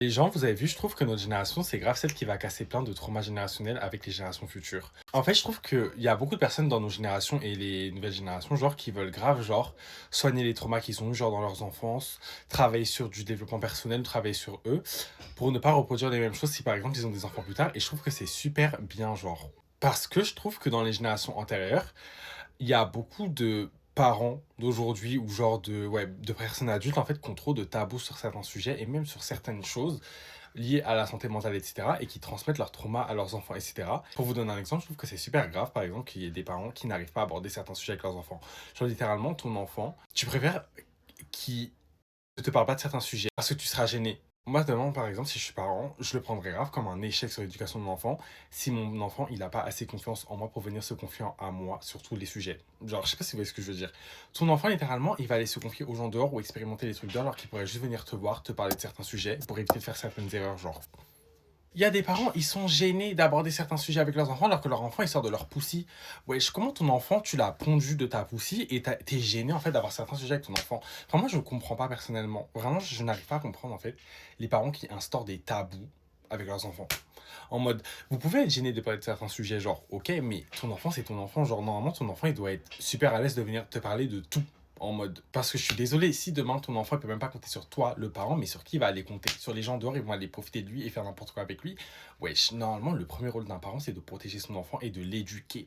Les gens, vous avez vu, je trouve que notre génération, c'est grave celle qui va casser plein de traumas générationnels avec les générations futures. En fait, je trouve qu'il y a beaucoup de personnes dans nos générations et les nouvelles générations, genre, qui veulent grave, genre, soigner les traumas qu'ils ont eu, genre, dans leur enfance, travailler sur du développement personnel, travailler sur eux, pour ne pas reproduire les mêmes choses si, par exemple, ils ont des enfants plus tard. Et je trouve que c'est super bien, genre. Parce que je trouve que dans les générations antérieures, il y a beaucoup de parents d'aujourd'hui ou genre de personnes adultes en fait qui ont trop de tabous sur certains sujets et même sur certaines choses liées à la santé mentale, etc. et qui transmettent leur trauma à leurs enfants, etc. Pour vous donner un exemple, je trouve que c'est super grave, par exemple, qu'il y ait des parents qui n'arrivent pas à aborder certains sujets avec leurs enfants. Genre littéralement, ton enfant, tu préfères qu'il ne te parle pas de certains sujets parce que tu seras gêné. Moi, demain, par exemple, si je suis parent, je le prendrais grave comme un échec sur l'éducation de mon enfant si mon enfant, il n'a pas assez confiance en moi pour venir se confier à moi sur tous les sujets. Genre, je sais pas si vous voyez ce que je veux dire. Ton enfant, littéralement, il va aller se confier aux gens dehors ou expérimenter les trucs dehors alors qu'il pourrait juste venir te voir, te parler de certains sujets pour éviter de faire certaines erreurs, genre. Il y a des parents, ils sont gênés d'aborder certains sujets avec leurs enfants alors que leur enfant, il sort de leur poussi. Wesh, comment ton enfant, tu l'as pondu de ta poussi et t'es gêné en fait d'avoir certains sujets avec ton enfant. Enfin, moi, je ne comprends pas personnellement. Vraiment, je n'arrive pas à comprendre en fait les parents qui instaurent des tabous avec leurs enfants. En mode, vous pouvez être gêné de parler de certains sujets, genre, ok, mais ton enfant, c'est ton enfant. Genre, normalement, ton enfant, il doit être super à l'aise de venir te parler de tout. En mode, parce que je suis désolé, si demain ton enfant il peut même pas compter sur toi, le parent, mais sur qui il va aller compter? Sur les gens dehors, ils vont aller profiter de lui et faire n'importe quoi avec lui. Wesh, normalement, le premier rôle d'un parent, c'est de protéger son enfant et de l'éduquer.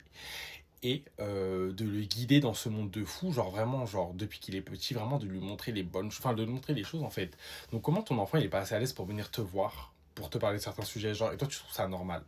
Et de le guider dans ce monde de fou, genre vraiment, genre depuis qu'il est petit, vraiment de lui montrer les bonnes choses, enfin de lui montrer les choses en fait. Donc comment ton enfant il est pas assez à l'aise pour venir te voir, pour te parler de certains sujets, genre, et toi tu trouves ça normal?